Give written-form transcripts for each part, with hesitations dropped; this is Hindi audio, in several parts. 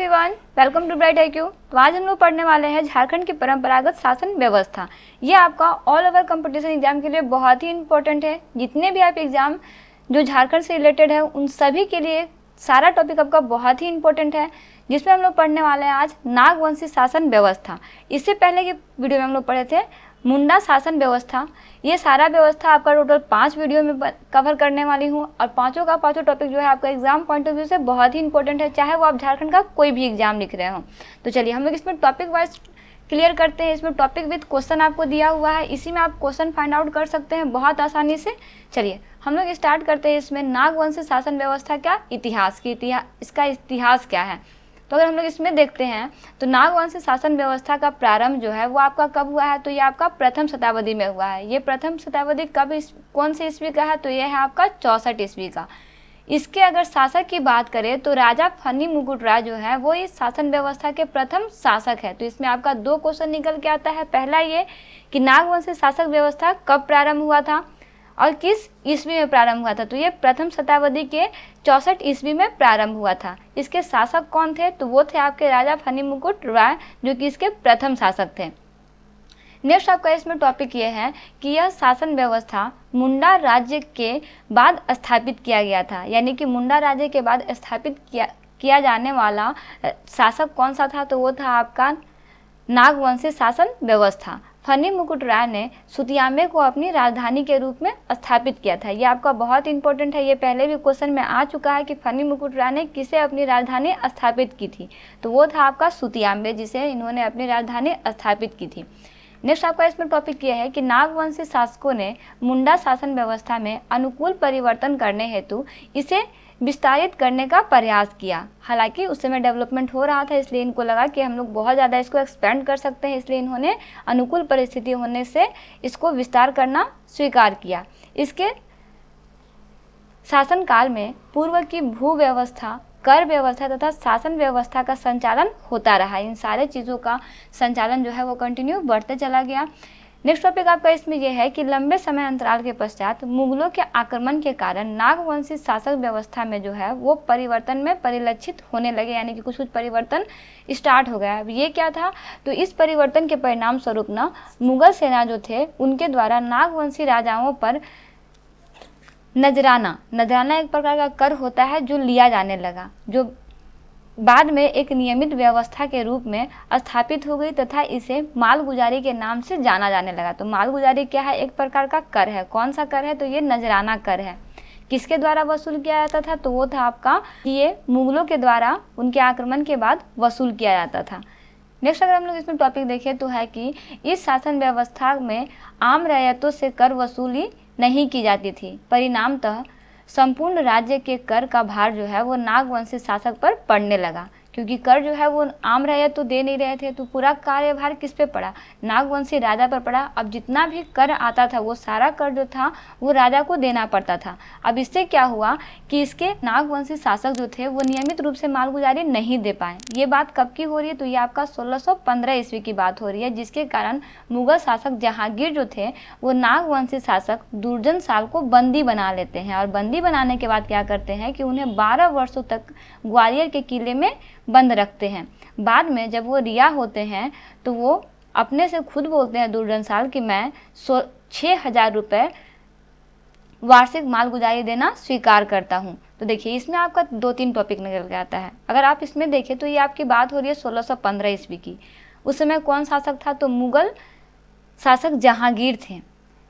Everyone, welcome to bright IQ। तो आज हम लोग पढ़ने वाले हैं झारखंड की परंपरागत शासन व्यवस्था। ये आपका ऑल ओवर कंपटीशन एग्जाम के लिए बहुत ही इंपॉर्टेंट है। जितने भी आप एग्जाम जो झारखंड से रिलेटेड है उन सभी के लिए सारा टॉपिक आपका बहुत ही इंपॉर्टेंट है, जिसमें हम लोग पढ़ने वाले हैं आज नागवंशी शासन व्यवस्था। इससे पहले की वीडियो में हम लोग पढ़े थे मुंडा शासन व्यवस्था। ये सारा व्यवस्था आपका टोटल 5 वीडियो में कवर करने वाली हूँ और पांचों का पांचों टॉपिक जो है आपका एग्जाम पॉइंट ऑफ व्यू से बहुत ही इंपॉर्टेंट है, चाहे वो आप झारखंड का कोई भी एग्जाम लिख रहे हो। तो चलिए हम लोग इसमें टॉपिक वाइज क्लियर करते हैं। इसमें टॉपिक विद क्वेश्चन आपको दिया हुआ है, इसी में आप क्वेश्चन फाइंड आउट कर सकते हैं बहुत आसानी से। चलिए हम लोग स्टार्ट करते हैं। इसमें नागवंशी शासन व्यवस्था का इसका इतिहास क्या है। तो अगर हम लोग इसमें देखते हैं तो नागवंशी शासन व्यवस्था का प्रारंभ जो है वो आपका कब हुआ है, तो ये आपका प्रथम शताब्दी में हुआ है। ये प्रथम शताब्दी कौन से ईस्वी का है, तो ये है आपका 64 ईस्वी का। इसके अगर शासक की बात करें तो राजा फनी मुकुट राय जो है वो इस शासन व्यवस्था के प्रथम शासक है। तो इसमें आपका 2 क्वेश्चन निकल के आता है। पहला ये कि नागवंशी शासक व्यवस्था कब प्रारंभ हुआ था और किस ईस्वी में प्रारंभ हुआ था, तो ये प्रथम शताब्दी के 64 ईस्वी में प्रारंभ हुआ था। इसके शासक कौन थे, तो वो थे आपके राजा फनी मुकुट राय, जो कि इसके प्रथम शासक थे। नेक्स्ट आपका इसमें टॉपिक ये है कि यह शासन व्यवस्था मुंडा राज्य के बाद स्थापित किया गया था, यानी कि मुंडा राज्य के बाद स्थापित किया जाने वाला शासक कौन सा था, तो वो था आपका नागवंशी शासन व्यवस्था। फनी मुकुट राय ने सुतियामे को अपनी राजधानी के रूप में स्थापित किया था। ये आपका बहुत इंपॉर्टेंट है, ये पहले भी क्वेश्चन में आ चुका है कि फनी मुकुट राय ने किसे अपनी राजधानी स्थापित की थी, तो वो था आपका सुतियामे, जिसे इन्होंने अपनी राजधानी स्थापित की थी। नेक्स्ट आपका इसमें टॉपिक यह है कि नागवंशी शासकों ने मुंडा शासन व्यवस्था में अनुकूल परिवर्तन करने हेतु इसे विस्तारित करने का प्रयास किया। हालांकि उस समय डेवलपमेंट हो रहा था, इसलिए इनको लगा कि हम लोग बहुत ज़्यादा इसको एक्सपेंड कर सकते हैं, इसलिए इन्होंने अनुकूल परिस्थिति होने से इसको विस्तार करना स्वीकार किया। इसके शासनकाल में पूर्व की भू व्यवस्था, कर व्यवस्था तथा शासन व्यवस्था का संचालन होता रहा। इन सारे चीज़ों का संचालन जो है वो कंटिन्यू बढ़ते चला गया। नेक्स्ट टॉपिक आपका इसमें यह है कि लंबे समय अंतराल के पश्चात मुगलों के आक्रमण के कारण नागवंशी शासक व्यवस्था में जो है वो परिवर्तन में परिलक्षित होने लगे, यानी कि कुछ परिवर्तन स्टार्ट हो गया। अब ये क्या था, तो इस परिवर्तन के परिणाम स्वरूप ना मुगल सेना जो थे उनके द्वारा नागवंशी राजाओं पर नजराना एक प्रकार का कर होता है जो लिया जाने लगा, जो बाद में एक नियमित व्यवस्था के रूप में स्थापित हो गई तथा इसे मालगुजारी के नाम से जाना जाने लगा। तो मालगुजारी क्या है, एक प्रकार का कर है। कौन सा कर है, तो ये नजराना कर है। किसके द्वारा वसूल किया जाता था, तो वो था आपका ये मुगलों के द्वारा उनके आक्रमण के बाद वसूल किया जाता था। नेक्स्ट अगर हम लोग इसमें टॉपिक देखें तो है कि इस शासन व्यवस्था में आम रैयतों से कर वसूली नहीं की जाती थी। परिणामतः संपूर्ण राज्य के कर का भार जो है वो नागवंशी शासक पर पड़ने लगा, क्योंकि कर जो है वो आम रैयत तो दे नहीं रहे थे, तो पूरा कार्यभार किस पे पड़ा, नागवंशी राजा पर पड़ा। अब जितना भी कर आता था वो सारा कर जो था वो राजा को देना पड़ता था। अब इससे क्या हुआ कि इसके नागवंशी शासक जो थे वो नियमित रूप से मालगुजारी नहीं दे पाए। ये बात कब की हो रही है, तो ये आपका 1615 ईस्वी की बात हो रही है, जिसके कारण मुगल शासक जहांगीर जो थे वो नागवंशी शासक दुर्जन साल को बंदी बना लेते हैं। और बंदी बनाने के बाद क्या करते हैं कि उन्हें 12 वर्षों तक ग्वालियर के किले में बंद रखते हैं। बाद में जब वो रिहा होते हैं तो वो अपने से खुद बोलते हैं दुर्जन साल कि मैं 6000 रुपये वार्षिक मालगुजारी देना स्वीकार करता हूँ। तो देखिए इसमें आपका 2-3 टॉपिक निकल के आता है। अगर आप इसमें देखें तो ये आपकी बात हो रही है 1615 ईस्वी की। उस समय कौन शासक था, तो मुगल शासक जहांगीर थे,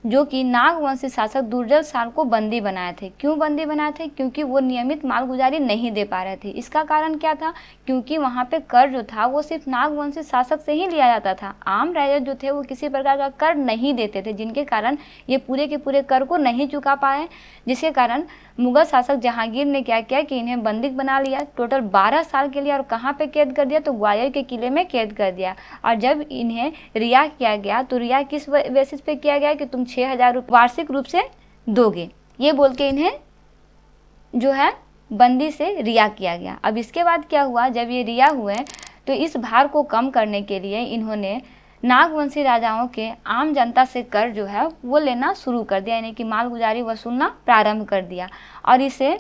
जो कि नागवंशी शासक दुर्जन साल को बंदी बनाए थे। क्यों बंदी बनाए थे, क्योंकि वो नियमित मालगुजारी नहीं दे पा रहे थे। इसका कारण क्या था, क्योंकि वहाँ पे कर जो था वो सिर्फ नागवंशी शासक से ही लिया जाता था। आम रैयत जो थे वो किसी प्रकार का कर नहीं देते थे, जिनके कारण ये पूरे के पूरे कर को नहीं चुका पाए, जिसके कारण मुगल शासक जहांगीर ने क्या किया कि इन्हें बंदी बना लिया टोटल 12 साल के लिए। और कहाँ पे कैद कर दिया, तो ग्वालियर के किले में कैद कर दिया। और जब इन्हें रिहा किया गया तो रिहा किस बेसिस पे किया गया कि तुम 6000 वार्षिक रूप से दोगे, ये बोल के इन्हें जो है बंदी से रिहा किया गया। अब इसके बाद क्या हुआ, जब ये रिहा हुए तो इस भार को कम करने के लिए इन्होंने नागवंशी राजाओं के आम जनता से कर जो है वो लेना शुरू कर दिया, यानी कि मालगुजारी वसूलना प्रारंभ कर दिया। और इसे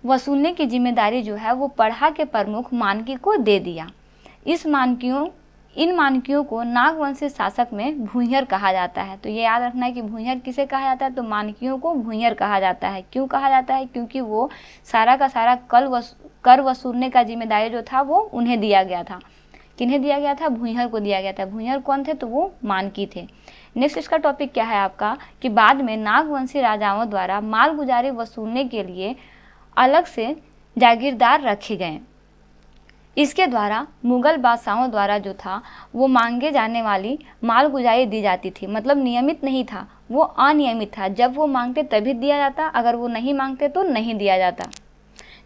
वसूलने की जिम्मेदारी जो है वो पढ़ा के प्रमुख मानकी को दे दिया। इन मानकियों को नागवंशी शासक में भूंयहर कहा जाता है। तो ये याद रखना है कि भूंयहर किसे कहा जाता है, तो मानकियों को भूंयहर कहा जाता है। क्यों कहा जाता है? क्योंकि वो सारा का सारा कर वसूलने का जिम्मेदारी जो था वो उन्हें दिया गया था। किन्हें दिया गया था? भूंयहर को दिया गया था। भूंयहर कौन थे? तो वो मानकी थे। नेक्स्ट इसका टॉपिक क्या है आपका कि बाद में नागवंशी राजाओं द्वारा मालगुजारी वसूलने के लिए अलग से जागीरदार रखे गए। इसके द्वारा मुगल बादशाहों द्वारा जो था वो मांगे जाने वाली मालगुजारी दी जाती थी। मतलब नियमित नहीं था, वो अनियमित था। जब वो मांगते तभी दिया जाता, अगर वो नहीं मांगते तो नहीं दिया जाता।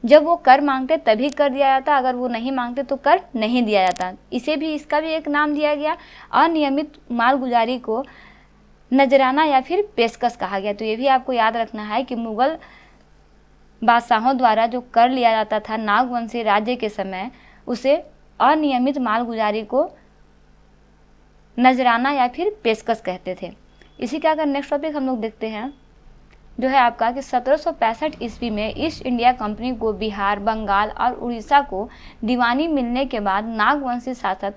जब वो कर मांगते तभी कर दिया जाता, अगर वो नहीं मांगते तो कर नहीं दिया जाता। इसका भी एक नाम दिया गया। अनियमित मालगुजारी को नजराना या फिर पेशकश कहा गया। तो ये भी आपको याद रखना है कि मुगल बादशाहों द्वारा जो कर लिया जाता था नागवंशी राज्य के समय, उसे अनियमित मालगुजारी को नजराना या फिर पेशकश कहते थे। इसी का अगर नेक्स्ट टॉपिक हम लोग देखते हैं जो है आपका कि 1765 ईस्वी में ईस्ट इंडिया कंपनी को बिहार, बंगाल और उड़ीसा को दीवानी मिलने के बाद नागवंशी शासक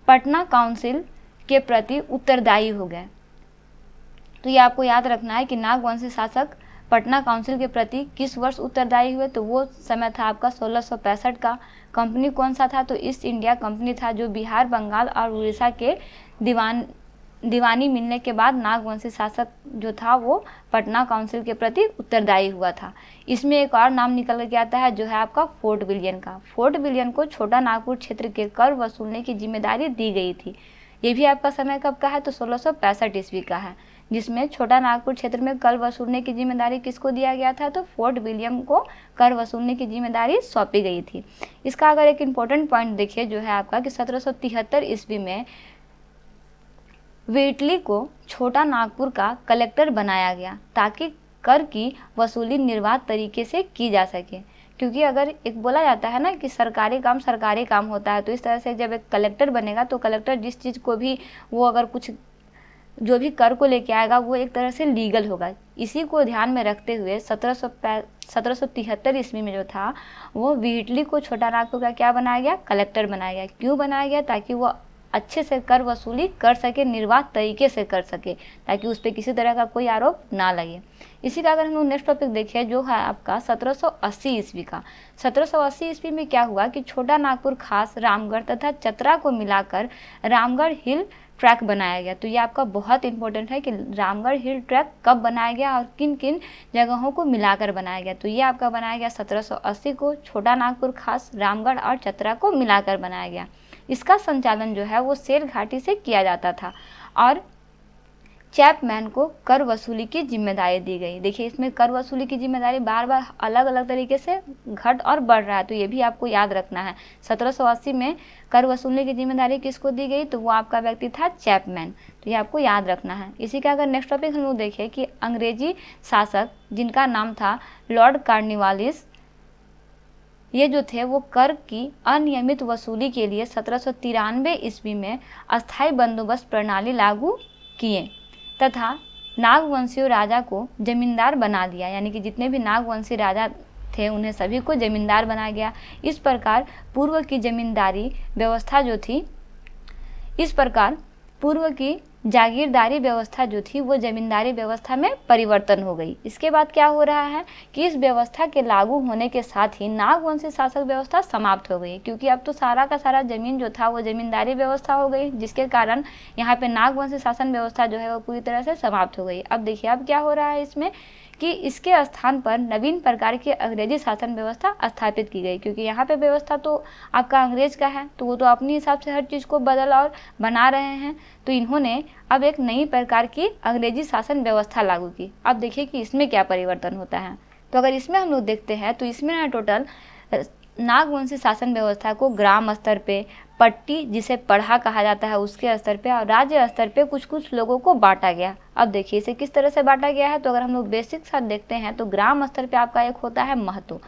पटना काउंसिल के प्रति उत्तरदायी हो गए। तो ये आपको याद रखना है कि नागवंशी शासक पटना काउंसिल के प्रति किस वर्ष उत्तरदायी हुए, तो वो समय था आपका 1665 का। कंपनी कौन सा था? तो ईस्ट इंडिया कंपनी था, जो बिहार, बंगाल और उड़ीसा के दीवानी मिलने के बाद नागवंशी शासक जो था वो पटना काउंसिल के प्रति उत्तरदायी हुआ था। इसमें एक और नाम निकल के आता है जो है आपका फोर्ट विलियम का। फोर्ट विलियम को छोटा नागपुर क्षेत्र के कर वसूलने की जिम्मेदारी दी गई थी। ये भी आपका समय कब का है? तो 1665 ईस्वी का है, जिसमें छोटा नागपुर क्षेत्र में कर वसूलने की जिम्मेदारी किसको दिया गया था? तो फोर्ट विलियम को कर वसूलने की जिम्मेदारी सौंपी गई थी। इसका अगर एक इम्पोर्टेंट पॉइंट देखिए जो है आपका कि 1773 ईस्वी में व्हिटली को छोटा नागपुर का कलेक्टर बनाया गया ताकि कर की वसूली निर्बाध तरीके से की जा सके। क्योंकि अगर एक बोला जाता है ना कि सरकारी काम होता है, तो इस तरह से जब एक कलेक्टर बनेगा तो कलेक्टर जिस चीज़ को भी वो अगर कुछ जो भी कर को लेके आएगा वो एक तरह से लीगल होगा। इसी को ध्यान में रखते हुए 1773 ईस्वी में जो था वो व्हिटली को छोटा नागपुर का क्या बनाया गया? कलेक्टर बनाया गया। क्यों बनाया गया? ताकि वो अच्छे से कर वसूली कर सके, निर्बाध तरीके से कर सके, ताकि उस पर किसी तरह का कोई आरोप ना लगे। इसी का अगर हम लोग नेक्स्ट टॉपिक देखें जो है आपका 1780 ईस्वी का। 1780 ईस्वी में क्या हुआ कि छोटा नागपुर, खास रामगढ़ तथा चतरा को मिलाकर रामगढ़ हिल ट्रैक बनाया गया। तो ये आपका बहुत इंपॉर्टेंट है कि रामगढ़ हिल ट्रैक कब बनाया गया और किन किन जगहों को मिलाकर बनाया गया। तो ये आपका बनाया गया 1780 को। छोटा नागपुर, खास रामगढ़ और चतरा को मिलाकर बनाया गया। इसका संचालन जो है वो सेल घाटी से किया जाता था और चैपमैन को कर वसूली की जिम्मेदारी दी गई। देखिए इसमें कर वसूली की जिम्मेदारी बार बार अलग अलग तरीके से घट और बढ़ रहा है, तो ये भी आपको याद रखना है। 1780 में कर वसूलने की जिम्मेदारी किसको दी गई? तो वो आपका व्यक्ति था चैपमैन। तो ये आपको याद रखना है। इसी का अगर नेक्स्ट टॉपिक हम लोग देखें कि अंग्रेजी शासक जिनका नाम था लॉर्ड कॉर्नवालिस, ये जो थे वो कर की अनियमित वसूली के लिए 1793 ईस्वी में अस्थायी बंदोबस्त प्रणाली लागू किए तथा नागवंशीय राजा को जमींदार बना दिया। यानी कि जितने भी नागवंशी राजा थे उन्हें सभी को जमींदार बनाया गया। इस प्रकार पूर्व की जमींदारी व्यवस्था जो थी, इस प्रकार पूर्व की जागीरदारी व्यवस्था जो थी वो जमींदारी व्यवस्था में परिवर्तन हो गई। इसके बाद क्या हो रहा है कि इस व्यवस्था के लागू होने के साथ ही नागवंशी शासक व्यवस्था समाप्त हो गई, क्योंकि अब तो सारा का सारा जमीन जो था वो जमींदारी व्यवस्था हो गई, जिसके कारण यहाँ पे नागवंशी शासन व्यवस्था जो है वो पूरी तरह से समाप्त हो गई। अब देखिए अब क्या हो रहा है इसमें कि इसके स्थान पर नवीन प्रकार की अंग्रेजी शासन व्यवस्था स्थापित की गई। क्योंकि यहाँ पे व्यवस्था तो आपका अंग्रेज का है, तो वो तो अपने हिसाब से हर चीज़ को बदल और बना रहे हैं, तो इन्होंने अब एक नई प्रकार की अंग्रेजी शासन व्यवस्था लागू की। अब देखिए कि इसमें क्या परिवर्तन होता है। तो अगर इसमें हम लोग देखते हैं तो इसमें ना टोटल नागवंशी शासन व्यवस्था को ग्राम स्तर पे, पट्टी जिसे पढ़ा कहा जाता है उसके स्तर पे और राज्य स्तर पे कुछ कुछ लोगों को बांटा गया। अब देखिए इसे किस तरह से बांटा गया है। तो अगर हम लोग बेसिक साथ देखते हैं तो ग्राम स्तर पे आपका एक होता है महतो।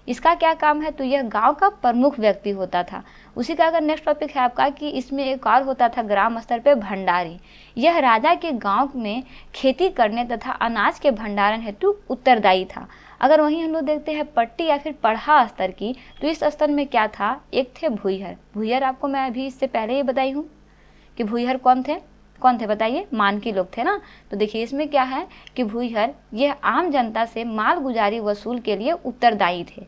इसका क्या काम है? तो यह गांव का प्रमुख व्यक्ति होता था। उसी का अगर नेक्स्ट टॉपिक है आपका कि इसमें एक और होता था ग्राम स्तर पे भंडारी। यह राजा के गांव में खेती करने तथा अनाज के भंडारण हेतु उत्तरदायी था। अगर वहीं हम लोग देखते हैं पट्टी या फिर पढ़ा स्तर की, तो इस स्तर में क्या था, एक थे भूइहर। भूइहर आपको मैं अभी इससे पहले ही बताई हूँ कि भूइहर कौन थे बताइए, मानकी लोग थे ना। तो देखिए इसमें क्या है कि भूइहर यह आम जनता से मालगुजारी वसूल के लिए उत्तरदायी थे।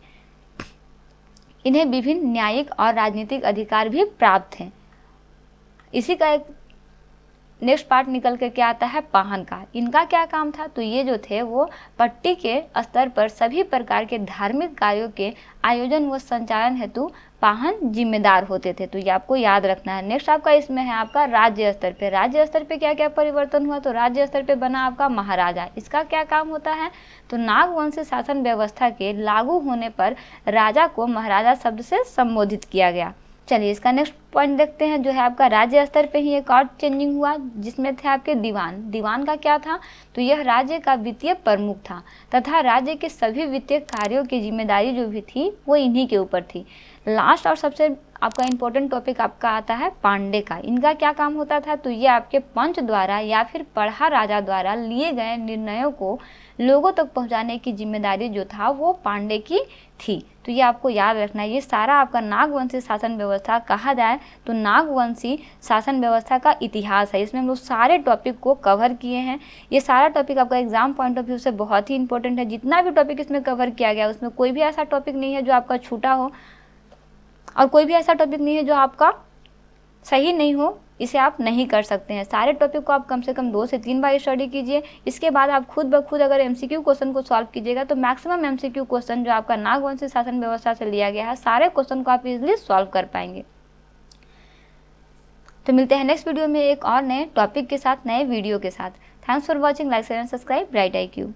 इन्हें विभिन्न न्यायिक और राजनीतिक अधिकार भी प्राप्त थे। इसी का एक नेक्स्ट पार्ट निकल के क्या आता है, पाहन का। इनका क्या काम था, तो ये जो थे वो पट्टी के स्तर पर सभी प्रकार के धार्मिक कार्यों के आयोजन व संचालन हेतु पाहन जिम्मेदार होते थे। तो ये आपको याद रखना है। नेक्स्ट आपका इसमें है आपका राज्य स्तर पे। राज्य स्तर पे क्या क्या परिवर्तन हुआ, तो राज्य स्तर पे बना आपका महाराजा। इसका क्या काम होता है, तो नागवंशी शासन व्यवस्था के लागू होने पर राजा को महाराजा शब्द से संबोधित किया गया। चलिए इसका नेक्स्ट पॉइंट देखते हैं, जो है आपका राज्य स्तर पे ही एक और चेंजिंग हुआ, जिसमें थे आपके दीवान। दीवान का क्या था, तो यह राज्य का वित्तीय प्रमुख था तथा राज्य के सभी वित्तीय कार्यों की जिम्मेदारी जो भी थी वो इन्हीं के ऊपर थी। लास्ट और सबसे आपका इम्पोर्टेंट टॉपिक आपका आता है पांडे का। इनका क्या काम होता था, तो ये आपके पंच द्वारा या फिर पढ़ा राजा द्वारा लिए गए निर्णयों को लोगों तक पहुंचाने की जिम्मेदारी जो था वो पांडे की थी। तो ये आपको याद रखना है। ये सारा आपका नागवंशी शासन व्यवस्था कहा जाए तो नागवंशी शासन व्यवस्था का इतिहास है। इसमें हम लोग सारे टॉपिक को कवर किए हैं। ये सारा टॉपिक आपका एग्जाम पॉइंट ऑफ व्यू से बहुत ही इंपॉर्टेंट है। जितना भी टॉपिक इसमें कवर किया गया उसमें कोई भी ऐसा टॉपिक नहीं है जो आपका छूटा हो, और कोई भी ऐसा टॉपिक नहीं है जो आपका सही नहीं हो, इसे आप नहीं कर सकते हैं। सारे टॉपिक को आप कम से कम 2 से 3 बार स्टडी कीजिए। इसके बाद आप खुद ब खुद अगर एमसीक्यू क्वेश्चन को सॉल्व कीजिएगा तो मैक्सिमम एमसीक्यू क्वेश्चन जो आपका नागवंशी शासन व्यवस्था से लिया गया है, सारे क्वेश्चन को आप इजीली सॉल्व कर पाएंगे। तो मिलते हैं नेक्स्ट वीडियो में एक और नए टॉपिक के साथ, नए वीडियो के साथ। Thanks for watching, like share and subscribe bright IQ।